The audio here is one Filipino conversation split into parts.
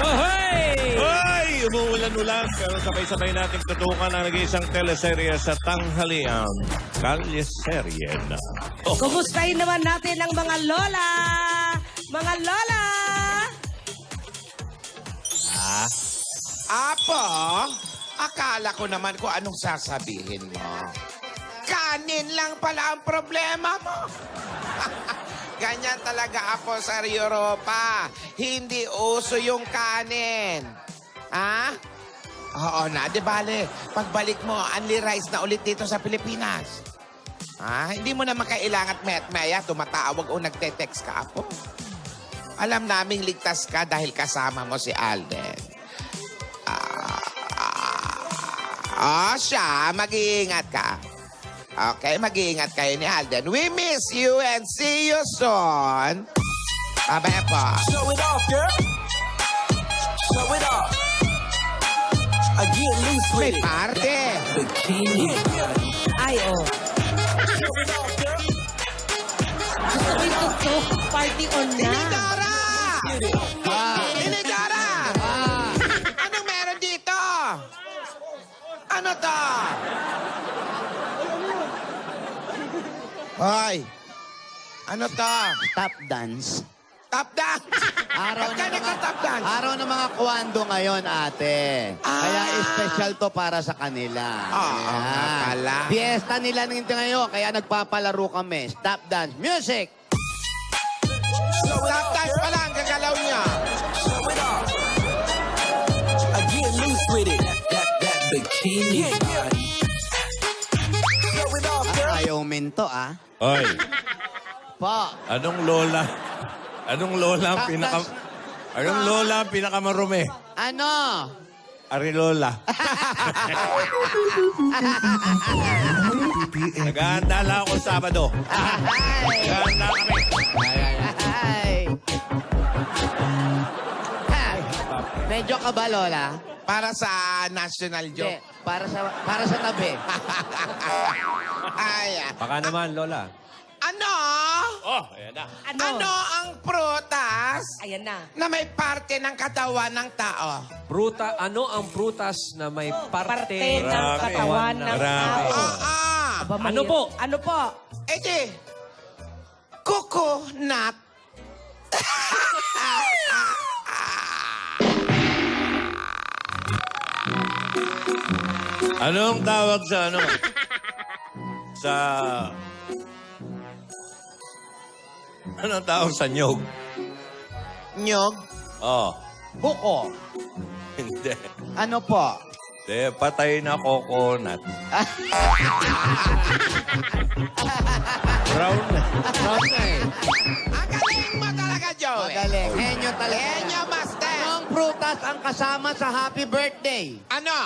Ay! Umuulan-ulan pero sabay-sabay natin tutukan ang nag-iisang teleserye sa tanghalian. Kalyeserye na. Kumustahin naman natin ang mga lola! Mga lola! Apo, akala ko naman kung anong sasabihin mo. Kanin lang pala ang problema mo. Ganyan talaga ako sa Europa. Hindi uso yung kanin. Ha? Oo na, di bale. Pagbalik mo, only rice na ulit dito sa Pilipinas. Hindi mo naman kailangan met-maya tumatawag o nagte-text ka, Apo. Alam naming ligtas ka dahil kasama mo si Alden. Siya, mag-iingat ka. Okay, mag-iingat kayo ni Alden. We miss you and see you soon. Abay po. Show it off, girl. Show it off. I get loose May with it. parte. Bikini. Ay, oh. Show it off, girl. Gusto ko yung tuktok. Party on na. Inidora! Inidora! Anong meron dito? Ano to? Hoy! Ano to? Tap dance. Top dance! Araw Ba't ka ng mga, nagka-top dance? araw ng mga kwando ngayon, ate. Kaya special to para sa kanila. Oo nga pala. Fiesta nila nito ngayon, kaya nagpapalaro kami. Tap dance. Music! Top dance pa lang, gagalaw niya. Show it off. I get loose with it. That bikini. Show it off, girl. Ayaw minto, ah. Hoy, Po. anong lola? Anong lola ang pinaka... Anong lola ang pinakamarumi? Ano? Ari lola. Naghahanda lang ako Sabado. Naghahanda kami. Ay. Medyo ka ba, Lola? Para sa national Hindi. joke. Para sa tabi. Ay, Baka naman, Lola. ano? Oh, ayan na. Ano ang prutas Ayan na. na may parte ng katawan ng tao? Ano ang prutas na may Parte parte ng katawan ng Marami. tao. Aba, Ano mahirap. po? Ano po? Edi, coconut. Anong tawag sa ano? Sa... Anong tawag sa nyog? Nyog. Oh, Buko. hindi. Ano po? Hindi, patay na coconut. Brown na. Brown na eh. Ang galing mo talaga, Joey. Magaling. Henyo talaga. Henyo, master. Anong prutas ang kasama sa happy birthday? Ano?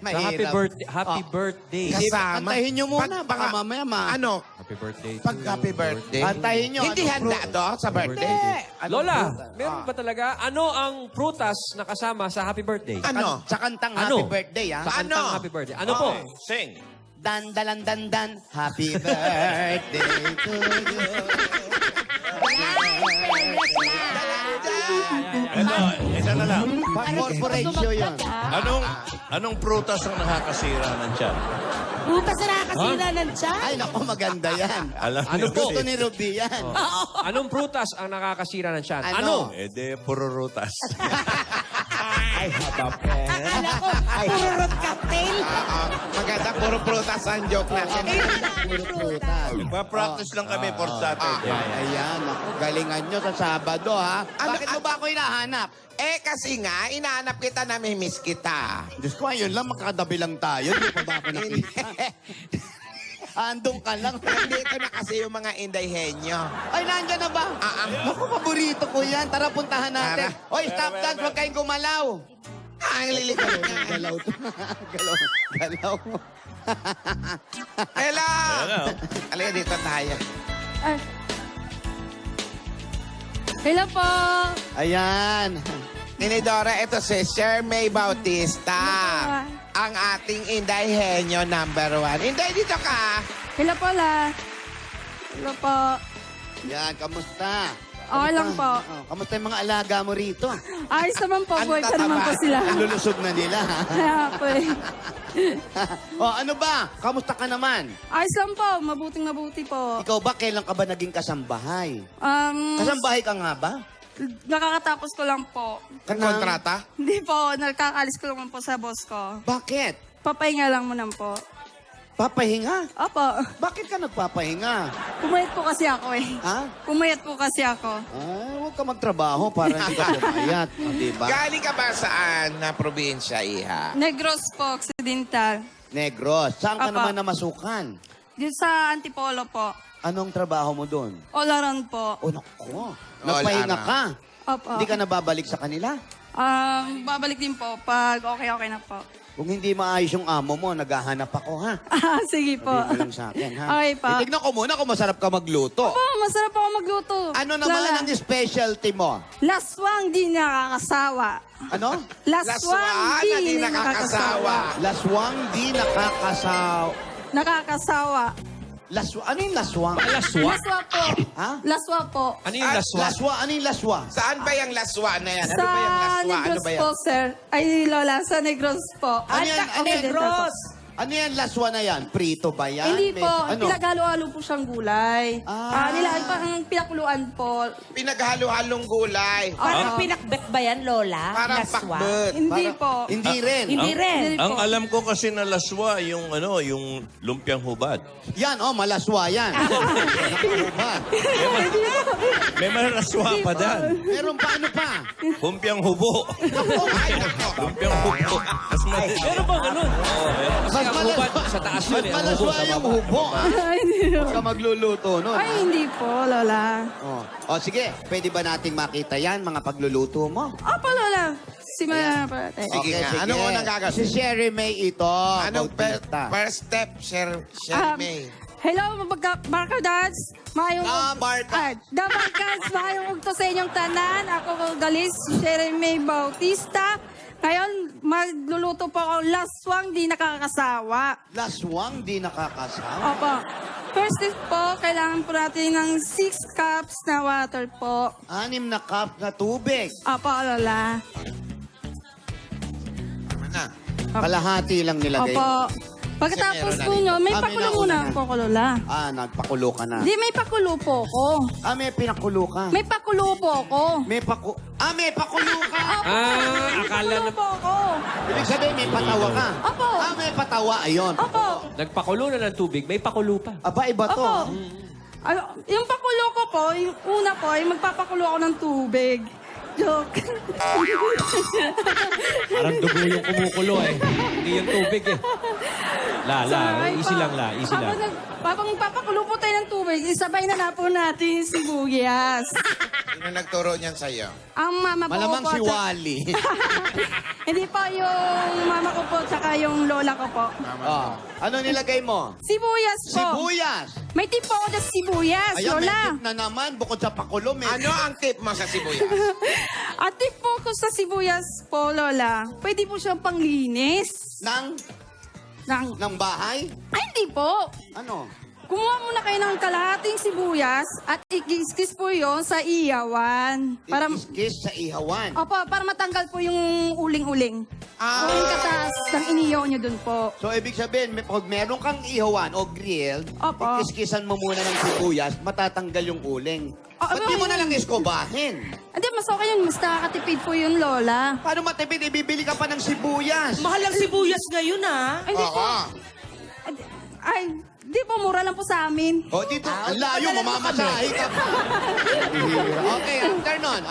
Sa happy birthday. Happy Oh. birthday. Kasama. Antayin nyo muna, baka Pag- mamaya Ano? Happy birthday to Pag you. happy birthday. Antayin nyo. Hindi anong handa prutas? to sa birthday. Anong Lola, prutas? meron ba talaga? Ano ang prutas na kasama sa happy birthday? Ano? Sa kantang Ano? happy birthday, ha? Sa kantang Ano? happy birthday. Ano po? Sing. Dan, dalan, dan, dan. Happy birthday to you. Ito, isa na lang. Corporation yun. Anong prutas ang nakakasira ng tiyan? Butas na nakakasira ng tiyan. Ay, naku, maganda yan. Alam Ano niyo po? Gusto kasi. ni Ruby yan. Anong prutas ang nakakasira ng tiyan? Ano? Ano? Eh, di, puro rutas. Akala ko, puro root cocktail. Maganda, puro prutas ang joke natin. Puro prutas. Magpa-practice lang kami for Saturday. Ayan, naku, galingan nyo sa Sabado, ha? Bakit mo ba ako hinahanap? Eh, kasi nga, inaanap kita na may miss kita. Diyos ko, ayun lang, makakatabi lang tayo. Hindi pa ba ako nakita? Andong ka lang. Nandito na kasi yung mga Inday Henyo. Ay, nandyan na ba? Naku, paborito ko yan. Tara, puntahan natin. Tara. Oy, stop dance. Huwag kayong gumalaw. Ang lilikot nga. Galaw to. Galaw. Hello! Hello. Halika dito tayo. Hello po. Ayan. Tinidora, ito si Sir May Bautista. Ang ating Inday Henyo #1. Inday, dito ka. Hello po, La. Hello po. Yan, kamusta? Okay lang po. Oh, kamusta yung mga alaga mo rito? Ayos naman po, Ang buhay pa naman tataba. po sila. Lulusog na nila. Kaya po eh. Oh, ano ba? Kamusta ka naman? Ayos lang po, mabuting-mabuti po. Ikaw ba, kailan ka ba naging kasambahay? Um, Kasambahay ka nga ba? nakakatapos ko lang po. Kontrata? Hindi po, nakakalis ko lang po sa boss ko. Bakit? Papahinga lang muna po. Papahinga? Opo, Bakit ka nagpapahinga? pumayat po kasi ako eh. Ha? Pumayat po kasi ako. Ah, huwag ka magtrabaho para hindi ka pumayat. O, diba? Galing ka ba saan na probinsya, Iha? Negros po, Occidental. Negros. Saan ka Apa. naman namasukan? Dito sa Antipolo po. Anong trabaho mo doon? Olaron po. O, naku. Nagpahinga Lara. ka. Opo. Hindi ka na babalik sa kanila? Babalik din po pag okay na po. Kung hindi maayos yung amo mo, naghahanap ako, ha? Sige po. Sabihin mo lang sa akin, ha? Okay pa. Titignan ko muna kung masarap ka magluto. Oh, masarap ako magluto. Ano naman Lala. ang specialty mo? Laswang di nakakasawa. Ano? Laswaan na di nakakasawa. Laswang di nakakasaw. Nakakasawa. Ano yung laswang? Laswa? Laswa po. Ha? Laswa po. Ano yung laswa? Laswa? Ano yung laswa? Saan ba yung laswa na yan? Ano Sa ba yung laswa? Ano Negros ba yan? po, sir. Ay, Lola, sa Negros po. Ano yan? Ano yan? Negros. Ano yan laswa na yan? Prito ba yan? Hindi May- po. Ano? Pinaghalo-halo po siyang gulay. Ah. Parang pinakuluan po. Pinaghalo-halong gulay. Parang Oo. pinakbet ba yan, Lola? Parang Laswa? pakbet. Hindi po. Hindi rin. Hindi rin. Hindi Ang po. alam ko kasi na laswa, yung yung lumpiang hubad. Yan, oh, malaswa yan. Nakahubad. May malaswa pa dyan. Meron pa, ano pa? Lumpiang hubo. Ay, nako. Lumpiang hubo. Mas madali. Meron ba ganun? Oo, meron. Kasi ang hubad sa taas yun Mas eh. Ang hubo malaswa sa yung baba. hubo, ha? Ay, hindi po. Huwag ka magluluto nun, Ay, ha? hindi po, Lola. Oh. Oh, sige. Pwede ba nating makita yan, mga pagluluto mo? Opo, Lola. Simulan na po natin. Sige nga. Anong unang gagawin? Si Sherry May ito. Anong Bautista. first step, Sherry May? Hello, Barkadads. Mayong Dabarkads, mayong ugto sa inyong tanan. Ako po galis, Sherry May Bautista. Ngayon, magluluto po ako laswang di nakakasawa. Laswang di nakakasawa. Opo. First step po, kailangan po natin ng 6 cups na water po. 6 na cup na tubig. Opo, Lola. Tama na. Kalahati lang nilagay. Opo. Pagkatapos Kasi po meron na nyo, may Ah, may pakulo nauna muna na. po ko, Lola. Ah, nagpakulo ka na. Di, may pakulo po ko. Ah, may pinakulo ka. May pakulo po ko. May pakulo ka. Opo, Ah, may akala pakulo na- po ko. Ibig sabihin, may patawa ka. Opo. Ah, may patawa. Ayun. Opo. Nagpakulo na ng tubig, may pakulo pa. Aba, iba to. Opo. Ano, yung pakulo ko po, yung una po, ay magpapakulo ako ng tubig. Joke. Parang dugo yung kumukulo eh. Hindi yung tubig eh. Sorry Easy po. lang la, easy lang. Habang papakulo po tayo ng tubig, isabay na po natin yung sibuyas. Sino nagturo niyan sa'yo? Ang mama po Malamang po, si tsaka- Wally. Hindi po yung mama ko po, tsaka yung lola ko po. Oh. Ano nilagay mo? Sibuyas po. Sibuyas. May tip po ako ng sibuyas, Ayan, may lola. tip na naman. Bukod sa pakulo, may... Ano ang tip mo sa sibuyas? At tip po ko sa sibuyas po, lola, pwede po siyang panglinis. ng Bahay? Ay, hindi po. Ano? Kumuha muna kayo ng kalahating sibuyas at ikis-kis po yon sa iyawan. Para, Kiss sa ihawan. opo, para matanggal po yung uling-uling. Ah. Yung katas ng iniyaw nyo dun po. So, ibig sabihin, pag meron kang ihawan o grilled, Opo. ikiskisan mo muna ng sibuyas, matatanggal yung uling. Ah, Ba't di mo ayun. na lang iskobahin? Hindi, mas okay yun. Mas nakakatipid po yun, lola. Paano matipid? Ibibili ka pa ng sibuyas. Mahal ang sibuyas ngayon, ah. Ay, di po. Oo. Ay, di po, mura lang po sa amin. O, dito, ang layo, mamamasahe ka pa. Okay, after nun,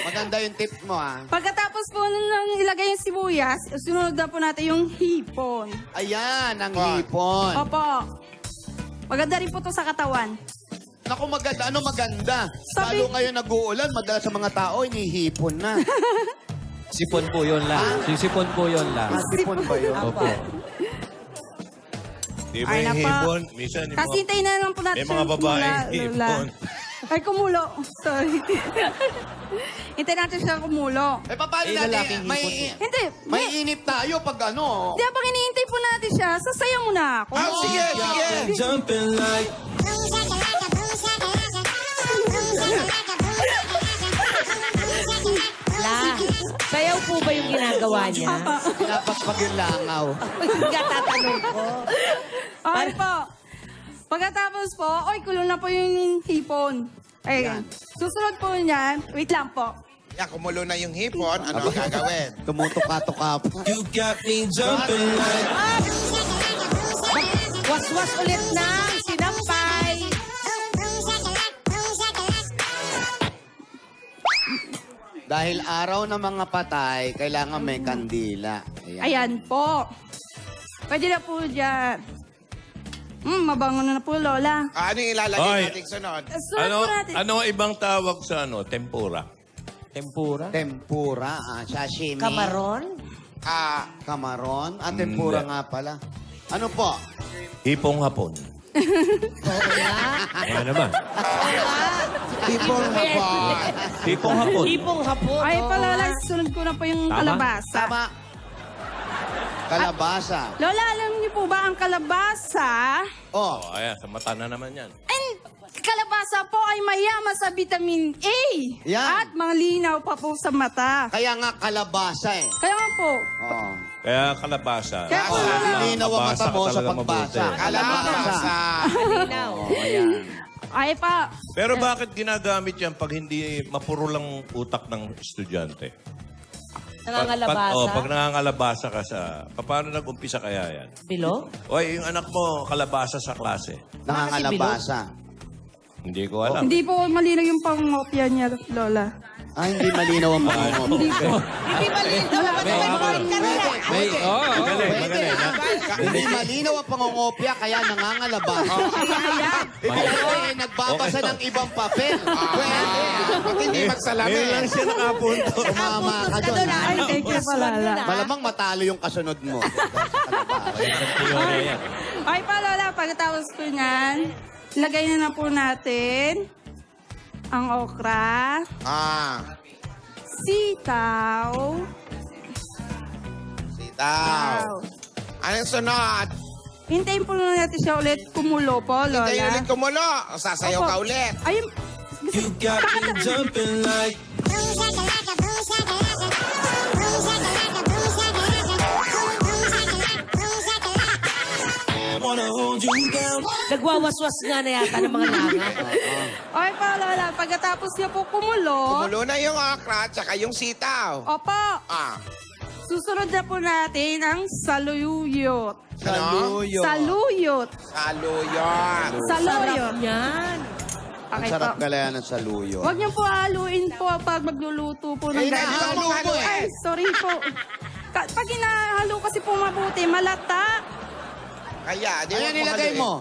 maganda yung tip mo, ah. Pagkatapos po nang ilagay yung sibuyas, sunod na po natin yung hipon. Ayan, ang hipon. Opo. Maganda rin po to sa katawan. Naku, maganda. Ano maganda? Sabi- Lalo ngayon nag-uulan, madalas sa mga tao, inihipon na. Sipon po yun la. Sipon po yun la. Hipon ba yun? Opo. Di ba Ay, yung napa. hipon? Minsan, yung Kasi hintayin na lang po natin may mga siyang babae, kumula, hipon. Lola. Ay, kumulo. Sorry. Hintayin natin siya kumulo. Eh, paano Eh, natin? lalaking May, hipon Hindi. may inip tayo pag ano. Di habang hinihintay po natin siya, sasayaw mo na ako. Ah, sige, sige. Jumping like ginagawa niya? Pinapagpag yung langaw. Nga tatanong ko. Okay po. Pagkatapos po, oy, kulong na po yung hipon. Ayan. Susunod po niyan, wait lang po. Yan, kumulo na yung hipon, ano ang gagawin? Tumutuka-tuka po. You got me jumping like Waswas ulit ng sinampay. Dahil araw ng mga patay, kailangan may kandila. Ayan po. Pwede na po dyan. Mabango na po, Lola. Ano yung ilalagay Hoy. natin sunod? Sunod po natin. Ano ibang tawag sa tempura? Tempura? Tempura, sashimi. Kamaron? Kamaron. Tempura nga pala. Ano po? Hipong hapon. Ano naman? Hipong hapon. Hipong hapon. Tipong hapon. Ay pa, Lola, sunod ko na po yung Tama? kalabasa. Tama. Kalabasa. Lola, alam niyo po ba ang kalabasa? Oh, Oh, ayan, sa mata na naman yan. Kalabasa po ay mayaman sa vitamin A. Yan. At malinaw pa po sa mata. kaya nga kalabasa eh. Kaya nga po. Oh. Kaya kalabasa. Kaya po, Lola. Linaw ang mata mo sa pagbasa. Kalabasa. Malinaw. Oh, ayan. Ay pa. Pero bakit ginagamit yan pag hindi mapuro lang utak ng estudyante? Nangangalabasa. Pag nangangalabasa ka sa... Paano nag-umpisa kaya yan? Bilo? Oy, yung anak mo, kalabasa sa klase. Nangangalabasa. Hindi ko alam. Hindi po malinaw yung pangopya niya, Lola. Hindi malinaw ang pangungop. Hindi po. Hindi malinaw. Ba't may point ka na? Magaling, magaling. Hindi malinaw ang pangungopya, kaya nangangalabasa. Ibig sabihin, nagbabasa ng ibang papel. Pwede. Ba't hindi Ngayon magsalamin? lang siya nakapunto. Tumama ka doon. Ay, thank you pa, Lola. Malamang matalo yung kasunod mo. Ay pa, Lola, pagkatapos po niyan, lagay na po natin ang okra, sitaw, Sitaw. Anong sunod? hintayin po na natin siya ulit kumulo po, Lola. Hintayin ulit kumulo. Sasayaw Opo. ka ulit. Ayun. You got me jumping like wanna hold you down. Nagwawaswas nga na yata ng mga langaw. Ay pa, Lola, pagkatapos niya po kumulo, Kumulo na yung okra at saka yung sitaw. opo, Ah. susunod na po natin ang saluyot. Saluyo. Saluyot. Saluyot. Saluyot. Yan. Ang Okay sarap po. kalayan ng saluyo. Huwag niyo po haluin po pag magluluto po ng Eh, ganito. nahalo mo eh. Ay, sorry po. Pag hinahalo kasi po mabuti, malata, Kaya, di Ano mo nilagay mo?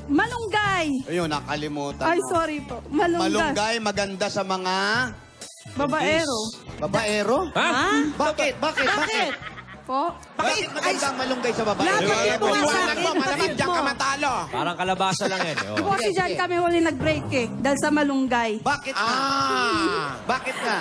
malunggay. Ayun, nakalimutan Ay, mo. sorry po. Malunggay. Malunggay, maganda sa mga... Babaero. Babaero? Ha? Bakit? Po. Bakit maganda ang malunggay sa babaero? Lagi mo liwanag mo, malamang diyan ka matalo. Parang kalabasa lang yan. Oh. Po kasi dyan kami huli nag-break eh. Dahil sa malunggay. Bakit nga? Bakit nga?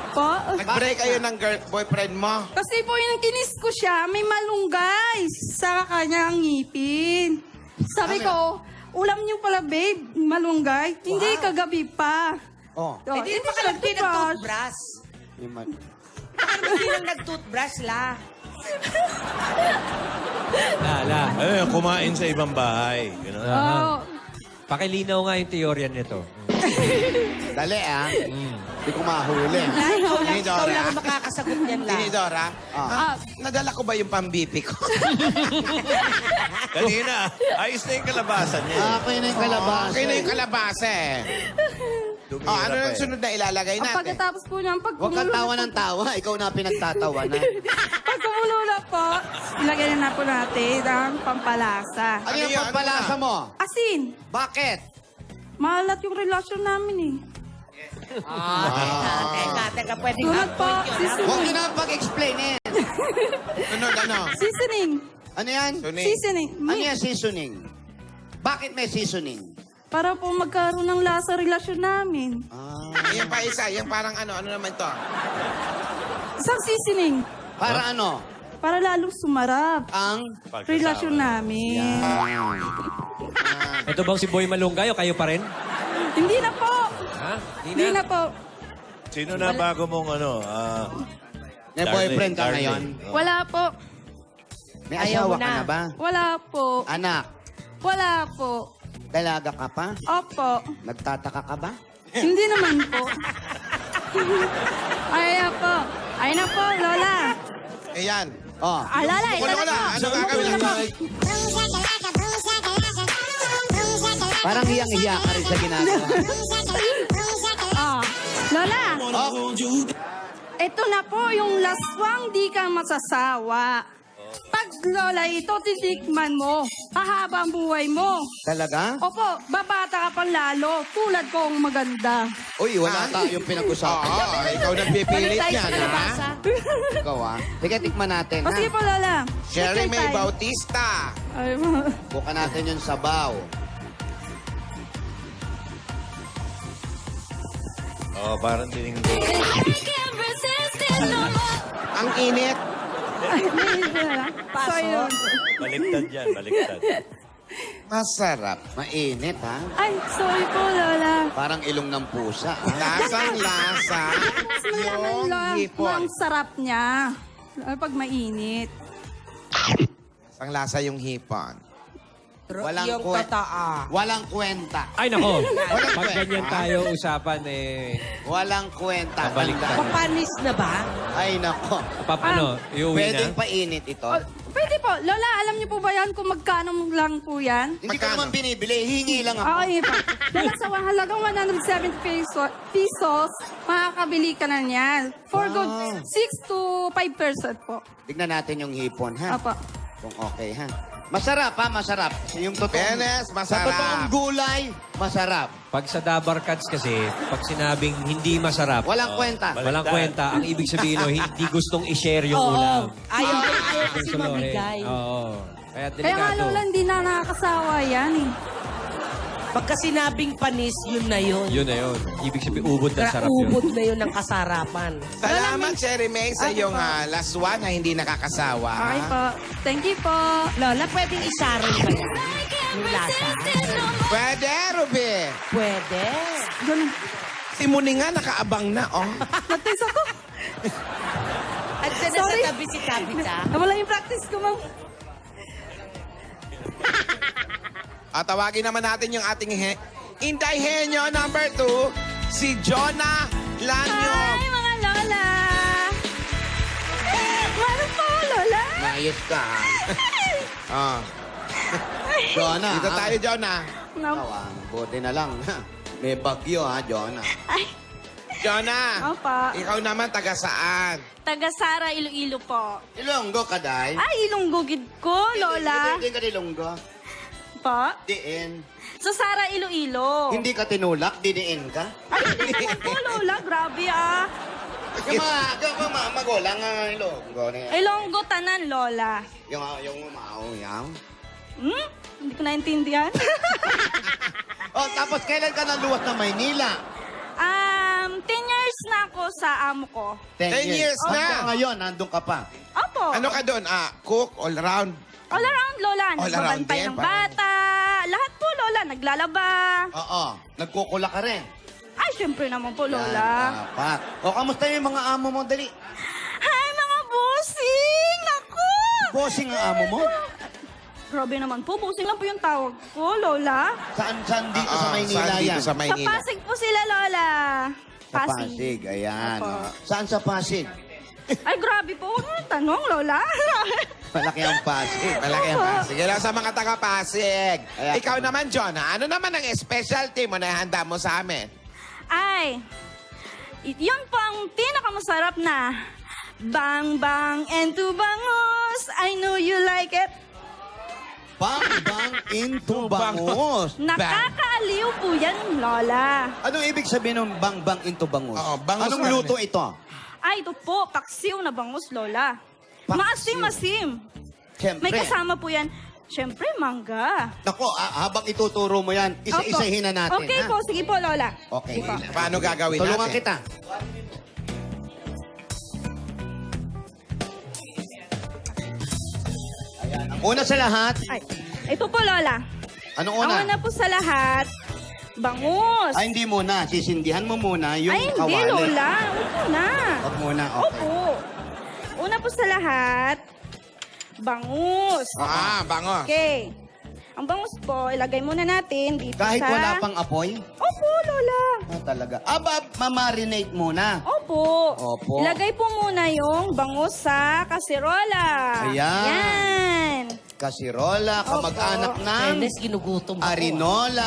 Po. Nag-break kayo ng boyfriend mo. Kasi po yung kinis ko siya, may malunggay sa kanyang ngipin. Sabi ko, ulam niyo pala babe, malunggay. Hindi, kagabi pa. Oh. Oh, Hindi pa ka nag-toothbrush. Hindi lang nag-toothbrush la. Lala. Kumain sa ibang bahay. Ganun. Oh. Pakilinaw nga yung teorya nito. Dali Hindi ko mahuli. Ikaw lang Tinidora. ang makakasagot niyan la. Tinidora, nadala ko ba yung pambipi ko? Kanina, ayos na yung kalabasan niya. Okay na yung kalabasa. Okay na yung kalabasa eh. Ano yung sunod na ilalagay Ang natin? pagkatapos po niyan, pag Huwag kang kumulo tawa na ng tawa. Ikaw na pinagtatawa na. pag kumulo na po, ilagay na po natin ang pampalasa. Ano yung Ano pagpalasa mo? Asin. Bakit? Mahalat yung relasyon namin eh. Teka, pwedeng Sunod po, Huwag seasoning. nyo na pag-explainin. Sunod ano? Seasoning. Ano yan? Suning. Seasoning. Ano yan seasoning? Bakit may seasoning? Para po magkaroon ng lasa relasyon namin. Yung pa isa, yung parang ano naman to? Isang seasoning. Para ano? Para lalong sumarap. Ang... Relasyon namin. Ito bang si Boy Malunggay o kayo pa rin? Hindi na po. Ha? Hindi na po. Sino na bago mong May boyfriend ka ngayon? Wala po. May Ayaw asawa mo ka na. na ba? Wala po. Anak, Wala po. dalaga ka pa? Opo. Nagtataka ka ba? Hindi naman po. Ay na po. Ay na po, Lola. Ayan. Oh. Ah, Lola, ito Kulo na na. po. Ano gagawin Ito na natin? Parang hiyang-hiya ka rin sa ginagawa. Ah, Lola, Oh, ito na po yung laswang di ka masasawa. Pag Lola, ito titikman mo. Kahabang buhay mo. talaga? Opo, babata ka pang lalo. Tulad ko ang maganda. Uy, wala tayong pinag-usapan. Oo, ikaw nagpipilit yan, ha? Ikaw, ha? Sige, tikman natin, O ha? sige po, Lola. Sherry Take May your time. Bautista. Ay, Bukan natin yung sabaw. Oh, parang tinignan. Ang init. so yun. Baliktad yan, baliktad. Masarap. Mainit, ha? Ay, sorry po, Lola. Parang ilong ng pusa, ha? Lasang-lasa. Yung Ang hipon. sarap niya. Lalo pag mainit. Lasang-lasa yung hipon. Walang kwenta. Walang kwenta. Ay, nako. Walang Pag kwenta. ganyan tayo usapan, Walang kwenta. Babaliktad. Tandaan. Papanis na ba? Ay, nako. Paano? Iuwi Pwedeng na? painit ito. O, pwede po. Lola, alam niyo po ba yan kung magkano lang po yan? Hindi ko Magkano? naman binibili. Hingi lang ako. Okay pa. Dala sa halagang 170 pesos, makakabili ka na niyan. For good, 6 to 5% po. Tignan natin yung hipon, ha? Apa. Kung okay, ha? Masarap, ha? Masarap. Yung totoong... Fairness, Sa masarap. totoong gulay, masarap. Pag sa Dabar Cats kasi, pag sinabing hindi masarap, Walang kwenta. walang kwenta, ang ibig sabihin no, hindi gustong i-share yung ulam. Ayaw kasi Gusto mo, mamigay. Oo. Kaya Kaya nga, delikado. Lola, hindi na nakakasawa yan eh. Pagka sinabing panis, yun na yun. Yun na yun. Ibig sabihin, ubod na sarap yun. Ubod na yun ng kasarapan. Salamat, Sherry May, sa iyong laswa na hindi nakakasawa. Okay po. Thank you po. Lola, pwedeng isaron ba yan? Yung lasa? Pwede, Ruby. Pwede. Ganun. Si Muni nga nakaabang na, oh. Practice ako. At sa Sorry. tabi si Tabitha. Nawala yung practice ko, ma'am. At tawagin naman natin yung ating Inday Henyo number 2, si Jonah Lanyo. Hi, mga Lola. Ano po, Lola? Maayos ka, ha? Oh. Jonah, Dito ha? tayo, Jonah. No. Ikaw, ha? Buti na lang, ha? May bagyo, ha, Jonah? Jonah, Opa. ikaw naman taga saan? Taga Sara, Iloilo po. Ilonggo ka, Day? Ay, Ilonggogid ko, Lola. Hindi ka nilonggo. Po? Diin. Sa Sara, Iloilo. Hindi ka tinulak, didiin ka. Ay, hindi naman po, Lola. Grabe, ah. Yung mga magulang, ilonggo. Ilonggo tanan, Lola. Yung umao, yan. Hmm? Hindi ko naintindihan. Oh, tapos kailan ka naluwas na Maynila? 10 years na ako sa amo ko. 10 years na. Hanggang ngayon, nandun ka pa. Opo. Ano ka doon? Cook, all around? All around, Lola. All around Nagbabantay din, ng parang- bata. Lahat po, Lola. Naglalaba. Oo. Nagkukula ka rin. Ay, syempre naman po, Yan, Lola. dapat. O, kamusta yung mga amo mo? Dali. Hi, mga bossing! Naku! Bossing ang amo mo? Grabe naman po. Bossing lang po yung tawag ko, Lola. Saan dito sa Maynila saan dito yan? sa Sa Maynila? Pasig po sila, Lola. Sa Pasig, ayan. Opo. Saan sa Pasig? Ay, grabe po. Huwag mo nang tanong, Lola. Malaki ang Pasig. Malaki ang Pasig. Hello sa mga taga-Pasig. Ayan. Ikaw naman, Jonah, ano naman ang specialty mo na handa mo sa amin? Ay, yun po ang pinakamasarap na bang bang and to bangus. I know you like it. Bang, bang, into bangus. Nakakaaliw po yan, Lola. Anong ibig sabihin ng bang, bang, into bangus? Oo, bangus Anong na- luto ito? Ay, ito po, paksiw na bangus, Lola. Maasim-asim. Siyempre. May kasama po yan. Siyempre, mangga. Nako, habang ituturo mo yan, isa-isahin na natin. Okay ha? po, sige po, Lola. Okay. Sige po. Paano gagawin Tulungan natin? kita. Ayan. Ang una sa lahat, Ay, ito po, Lola. anong Ang una? una po sa lahat, bangus. Ay, hindi muna. Sisindihan mo muna yung Ay, hindi, kawali. Lola. Huwag po na. Huwag muna, okay. Opo. una po sa lahat, bangus. Bangos. Okay. Ang bangus po, ilagay muna natin dito Kahit sa... wala pang apoy? Opo, Lola. Talaga. Mamarinate muna. Opo. Opo. Ilagay po muna yung bangus sa kaserola. Ayan. Yan. Kasirola, kamag-anak ng ginugutom arinola.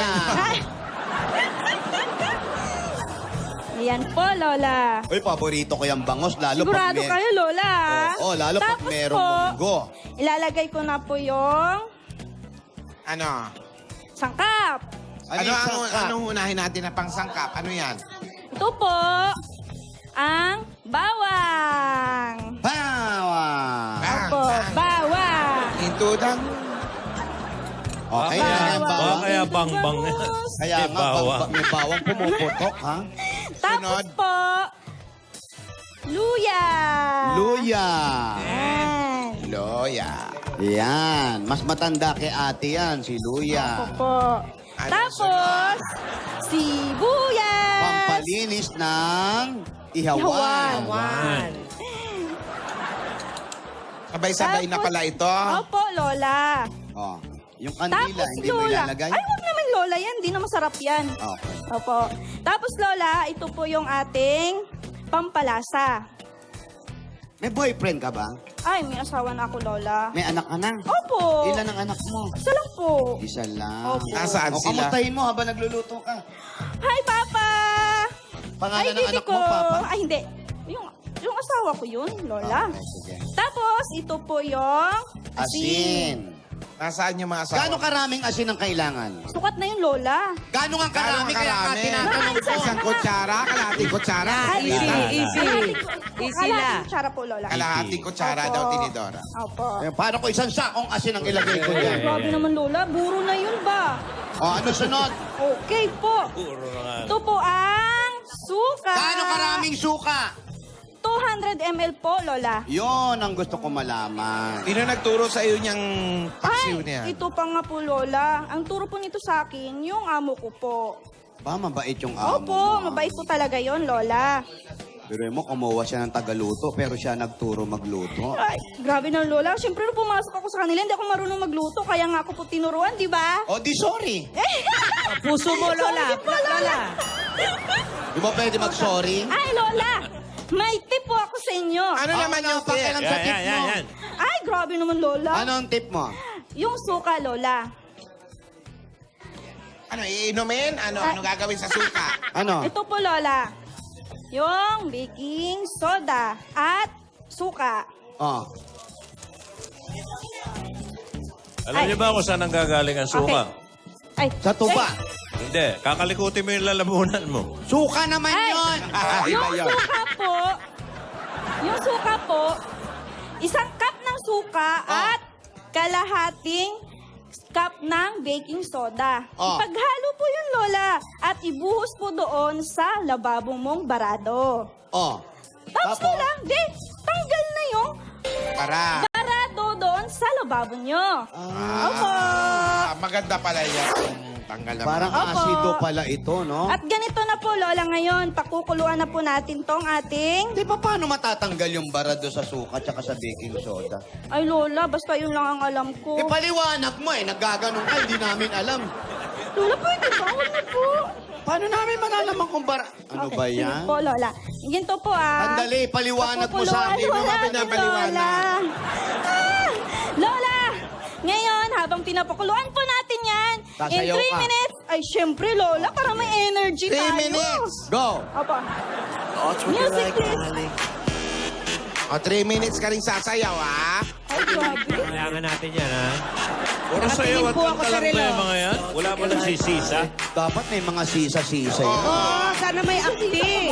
Ayan po, Lola. Uy, paborito ko yung bangos, lalo Sigurado pag kayo, Lola. Oo, lalo pag Tapos merong po, munggo. ilalagay ko na po yung Ano? sangkap. Anong unahin natin na pangsangkap? Ano yan? Ito po, ang bawang. Bawang! Opo, bawang. Into the... Okay, Bawang. yan ang bawang. Kaya bang-bang. Kaya May nga, bawang. may bawang pumuputok, ha? Tapos Sunod. po, luya. Luya. Yan. Loya. Yan. Mas matanda kay ate yan, si Luya. Opo. Ano Tapos, sibuyas. Pampalinis ng ihawan. Ihawan. Sabay-sabay na Tapos- pala ito. Opo, Lola. Oh, yung kandila, Tapos, hindi mo Lola. ilalagay? Ay, huwag naman, Lola. Yan, di na masarap yan. Okay. Opo. Tapos, Lola, ito po yung ating pampalasa. May boyfriend ka ba? Ay, may asawa na ako, Lola. May anak ka na? Opo. Ilan ang anak mo? Isa lang po. Isa lang. Opo. Nasaan O, sila? kamutahin mo habang nagluluto ka. Hi, Papa! Pangalan ng Bibi anak mo, Papa? Ay, hindi. Yung asawa ko yun, Lola. Okay, sige. Tapos, ito po yung Asin. Nasaan yung mga asawa? Gaano karaming asin ang kailangan? Sukat na yun, Lola. Gaano nga karami kaya ka tinatanong ko? Isang kutsara, kalahating kutsara. Easy na. Kutsara po, Lola. Kalahating kutsara Opo. daw, tinidora. Opo. Eh, paano ko isang sakong asin ang ilagay ko dyan? Grabe naman, Lola. Buro na yun ba? O, ano sunod? Okay po. Puro na nga. Ito po ang suka. Gaano karaming suka? 200 ml po, Lola. Yon ang gusto ko malaman. Sino nagturo sa iyo niyang paksiw niya? Ito pa nga po, Lola. Ang turo po nito sa akin, yung amo ko po. Ba, mabait yung amo Opo, mo. mabait po talaga yon, Lola. Pero mo, kumuha siya ng tagaluto, pero siya nagturo magluto. Ay, grabe na, Lola. Siyempre, nung pumasok ako sa kanila, hindi ako marunong magluto. Kaya nga ako po tinuruan, di ba? O, di sorry. Puso mo, Lola. Sorry po, Lola. Di ba pwede mag-sorry? Ay, Lola. May tip po ako sa inyo. Ano naman yung tip? pakialam sa tip mo? Yan. Ay, grabe naman, Lola. Ano ang tip mo? Yung suka, Lola. Ano, iinumin? Ano gagawin sa suka? Ano? Ito po, Lola. Yung baking soda at suka. Oh. Alam niyo ba kung saan ang gagaling ang suka? Ay, Sa tuba. Hindi. Kakalikutin mo yung lalamunan mo. Suka naman Ay! yon. Yung suka po, isang cup ng suka at kalahating cup ng baking soda. Oh. Ipaghalo po yun, Lola, at ibuhos po doon sa lababo mong barado. Oh. Tapos, Lola, tanggal na yung Para. barado doon sa lababo nyo. Opo. Maganda pala yan. Tanggal na. Parang Opo. asido pala ito, no? At ganito na po, Lola, ngayon. Pakukuluan na po natin tong ating... Di ba paano matatanggal yung barado sa suka at sa baking soda? Ay, Lola, basta yun lang ang alam ko. Eh, paliwanag mo eh. Naggaganong ka, hindi namin alam. Lola, pwede ba? Huwag na po. Paano namin malalaman kung Ano ba Sige yan? po, Lola. Ganito po, Sandali, paliwanag mo sa amin. Pakukuluan Hindi mo natin, pinapaliwanag. Lola, ngayon, habang pinapakuluan po natin yan, in Sasayaw 3 ka. minutes, ay, syempre, Lola, para may energy 3 tayo. minutes. Go! Opo. Music, please. O, 3 minutes ka rin sasayaw, ha? Ay, grabe. Kailangan natin yan, ha? Puro sa'yo at kanta lang ba yung mga yan? Wala ba nagsisisa? Dapat may mga sisa-sisa yan. Oh, sana may acting.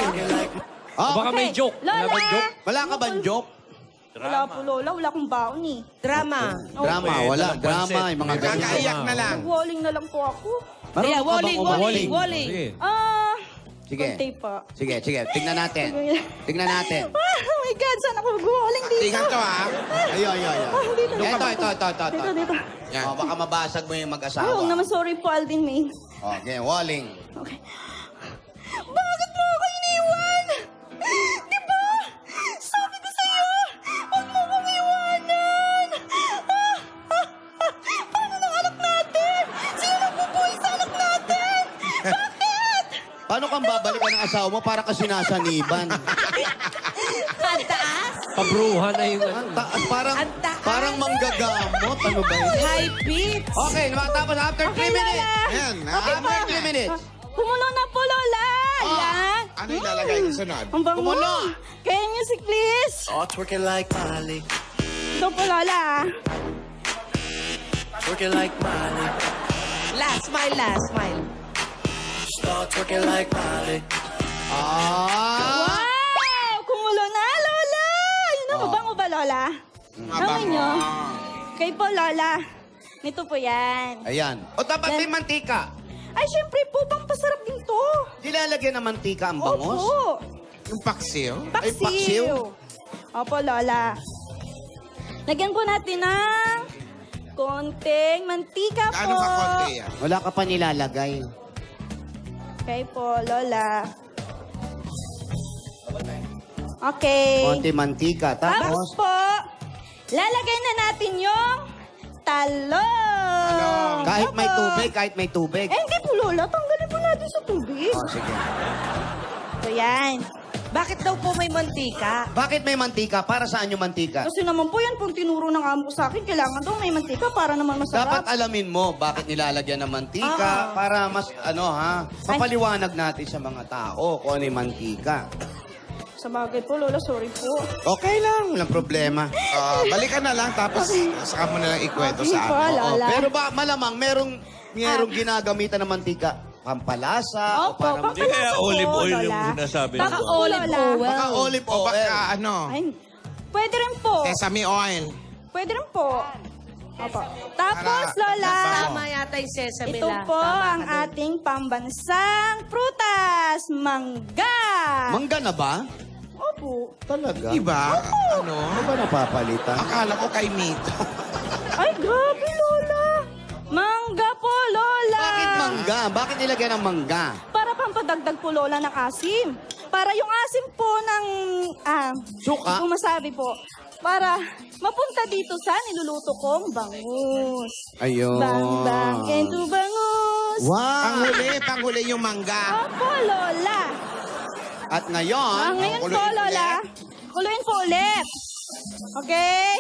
Ah, Baka may joke. Lola! Wala ba joke? wala ka bang joke? Wala po, Lola. Wala akong baon eh. Drama. Drama, Okay, wala. walang Drama, pansit. yung mga ganyan. Kakaiyak na lang. Nag-walling na lang po ako. Marunong Yeah, ka bang walling. Sige. Sige. Konti pa. Sige. Tignan natin. Tignan natin. Oh my God, saan ako mag-walling dito? Tingnan to, ha? Ayun. Dito. Ito. Dito, dito. Yan. Oh, baka mabasag mo yung Ay, mag-asawa. huwag naman, sorry po, Alvin May. Okay, walling. Okay. Bakit mo ako iniwan? Di ba? Sabi ko sa'yo, huwag Paano kang babalikan ng asawa mo para ka sinasaniban? Ang taas. Pabruhan na yung ano. Ang taas, parang, Ang taas. parang manggagamot. Ano ba yun? High pitch. Okay, tapos after 3 minutes. Lola. Ayan, After 3 minutes. Kumulo na po, Lola. Yan. Ano yung lalagay ko sunod? Ang bango. Kumulo. Kaya music, please. Oh, twerking like Miley. Ito po, Lola. Twerking like Miley. Last smile. Start twerking like Miley. Ah! Wow! Kumulo na, Lola. Yun ang mabango ba, Lola? Amoy nyo? Kay po, Lola. Ito po yan. Ayan. O dapat may mantika. Ay, syempre po, bang pasarap din to. Dilalagyan ng mantika ang bangos? Opo. Yung paksiw? Ay, paksiw. Opo, Lola. Lagyan po natin ng konting mantika po. Ano ka konti yan? Wala ka pa nilalagay. Okay po, Lola. Okay. Konti mantika. Tapos Tapos, po, lalagay na natin yung talong. kahit may Opo. tubig, kahit may tubig. Eh, hindi po, Lola. Tanggalin po natin sa tubig. Oh, sige. So, yan. Bakit daw po may mantika? Bakit may mantika? Para saan yung mantika? Kasi naman po yan, pong tinuro ng amo ko sa akin, kailangan daw may mantika para naman masarap. Dapat alamin mo bakit nilalagyan ng mantika para mas, mapaliwanag natin sa mga tao kung ano yung mantika. Sa bagay po, Lola, sorry po. Okay lang, walang problema. Balikan na lang, tapos saka mo na lang ikwento Okay sa po, amin. Oo, Lola. pero ba malamang merong ginagamitan ng mantika? Pampalasa o Opo, para Hindi kaya olive oil yung Lola. sinasabi Baka mo. olive oil. Baka olive O oil. baka ano, Ay, pwede rin po. sesame oil. Pwede rin po. Opo. Tapos, Para- Lola, Tama yata yung sesame ito lang. po Tama ang ka dun. ating pambansang prutas. Mangga. Mangga na ba? Opo. Talaga? Diba? Ano? Ano ba napapalitan? Akala ko kay Mito. Ay, grabe, Lola. Mangga po, Lola. Bakit mangga? Bakit nilagyan ng mangga? Para pampadagdag po, Lola, ng asim. Para yung asim po ng... Suka? Kung masabi po. Para mapunta dito sa niluluto kong bangus. Ayun. Bang, kento bangus. Wow! Panghuli yung mangga. Opo, Lola. At ngayon, Ngayon po, kuluin Lola. Kuluin po ulit. Okay?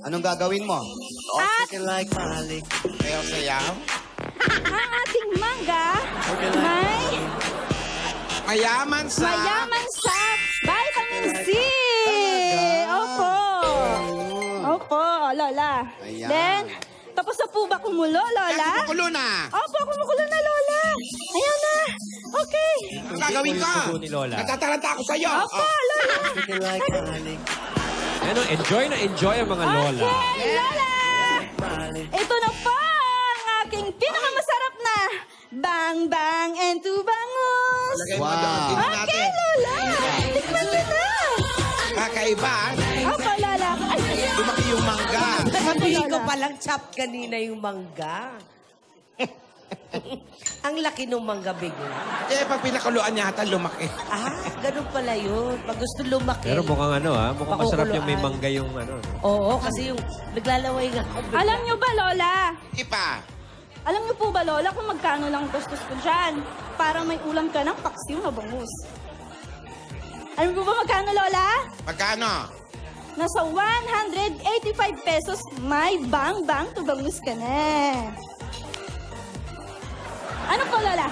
anong gagawin mo? At Twerking like Miley. Sayaw-sayaw. ang ating mangga may Mayaman sa... mayaman sa vitamin C. Opo. Opo, Lola. Ayan. Then, tapos na po ba kumulo, Lola? Kulo na. Opo, kumukulo na, Lola. Ayan na. Okay. Ang gagawin ka? Tubo ni Lola. Natataranta ako sa'yo. Opo, Lola. Twerking like Miley. Ano, enjoy na enjoy ang mga lola. Okay, Lola. Miley. Ito na po ang aking pinakamasarap na bang bang and two bangus. Lagay mo doon. Tingnan Okay, natin. Lola. Tikman mo na. Kakaiba. Opo, Lola. Ay, Lumaki yung mangga. Sabihin ko palang chop kanina yung mangga. Ang laki ng mangga bigla. Eh, pag pinakuluan yata, lumaki. Ah, ganun pala yun. Pag gusto lumaki. Pero mukhang mukhang masarap yung may Pakukuluan. mangga yung ano. Oo, kasi yung naglalaway nga. ako bigla. alam nyo ba, Lola? Ipa. Alam nyo po ba, Lola, kung magkano lang gastos ko dyan para may ulam ka ng paksiw na bangus? Alam mo ba magkano, Lola? Magkano? Nasa 185 pesos may bang-bang to bangus ka na. Ano po, Lola?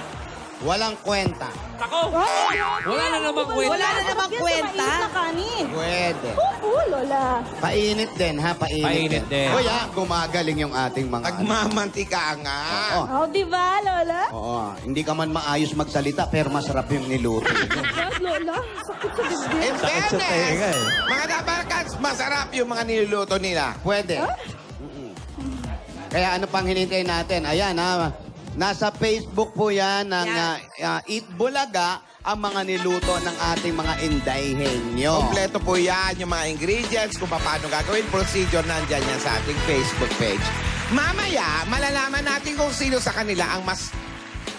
Walang kwenta. Ako! Wala na namang kwenta. Wala na namang kwenta. Sa mainit na kanin. Pwede. Oo, Lola. Painit din, ha? Painit din. Uy, gumagaling yung ating mga... Nagmamantika nga. Oo. Oh, di ba, Lola? Oo. Hindi ka man maayos magsalita, pero masarap yung niluto. Yes, Lola. Sakit sa bibig. In Sakit sa tenga fairness, eh. mga dabarkans, masarap yung mga niluluto nila. Pwede. Mm-mm. Kaya ano pang hinintay natin? Ayan, ha? Nasa Facebook po yan ng Eat Bulaga ang mga niluto ng ating mga indayhenyo. Kompleto po yan, yung mga ingredients, kung paano gagawin, procedure, nandyan yan sa ating Facebook page. Mamaya, malalaman natin kung sino sa kanila ang mas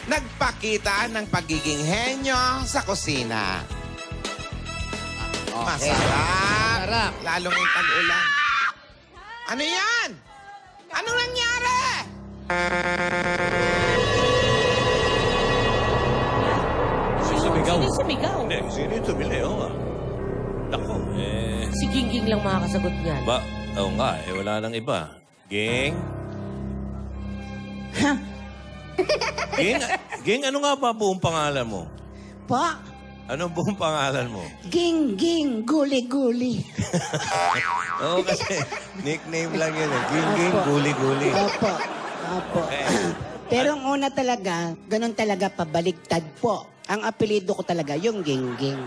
nagpakita ng pagiging henyo sa kusina. Okay. Masarap. Lalong yung tag-ulan. Ano yan? Anong nangyari? Sumigaw. Sino sumigaw? Hindi, sino yung tumili? Oo nga. Nako, Si Gingging lang makakasagot niyan. Oo nga, wala nang iba. Ging? Ging, ano nga ba buong pangalan mo? Pa, Anong buong pangalan mo? ging-ging, guli-guli. Oo, kasi nickname lang yun eh. Ging, guli-guli. Opo, opo. Pero ang una talaga, ganun talaga, pabaligtad po. Ang apelido ko talaga, yung ging-ging.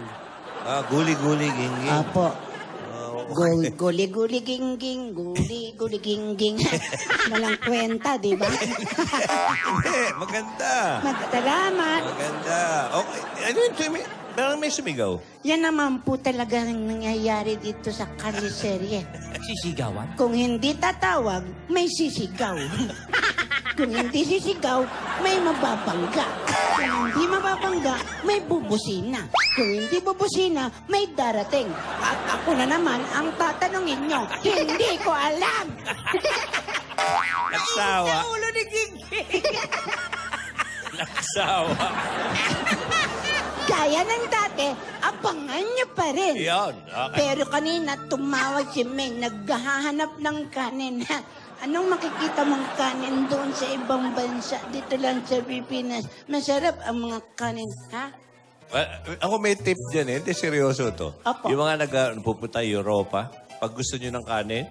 Guli-guli, ging. Opo. Okay. Guli-guli, ging-ging, guli-guli, ging-ging. Walang kwenta, di ba? Hindi, maganda. Salamat. Maganda. Okay, ano yung parang may sumigaw. Yan naman po talaga ang nangyayari dito sa kaliserye. Sisigawan? Kung hindi tatawag, may sisigaw. Kung hindi sisigaw, may mababangga. Kung hindi mababangga, may bubusina. Kung hindi bubusina, may darating. At ako na naman ang tatanungin nyo. Hindi ko alam. Nagsawa. Ulo ni Gingging. Nagsawa. Gaya ng dati, abangan nyo pa rin. Yan. Okay. Pero kanina, tumawag si May, naghahanap ng kanin. Anong makikita mong kanin doon sa ibang bansa? Dito lang sa Pilipinas. Masarap ang mga kanin, ha? Ako may tip dyan eh. Hindi, seryoso to. Opo. Yung mga nagpupunta Europa, pag gusto nyo ng kanin,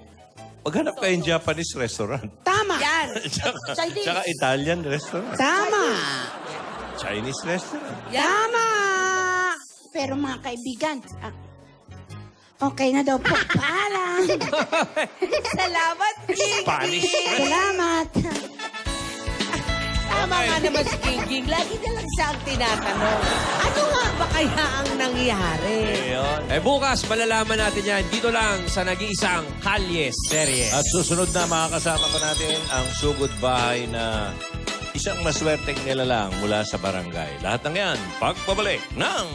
maghanap kayong Japanese restaurant. Tama! Yan. Chinese. Tsaka Italian restaurant. Tama! Chinese restaurant. Tama! Pero mga kaibigan, okay na daw po. Paalam! Salamat, Spanish. Gingging. Salamat! Tama nga naman si Gingging. Lagi na lang siya ang tinatanong. Ano nga ba kaya ang nangyari? Ayun. Bukas, malalaman natin yan dito lang sa nag-iisang Kalye Serye. At susunod na makakasama pa natin ang sugod bahay na isang maswerteng nilalang mula sa barangay. Lahat ng yan, pagpabalik ng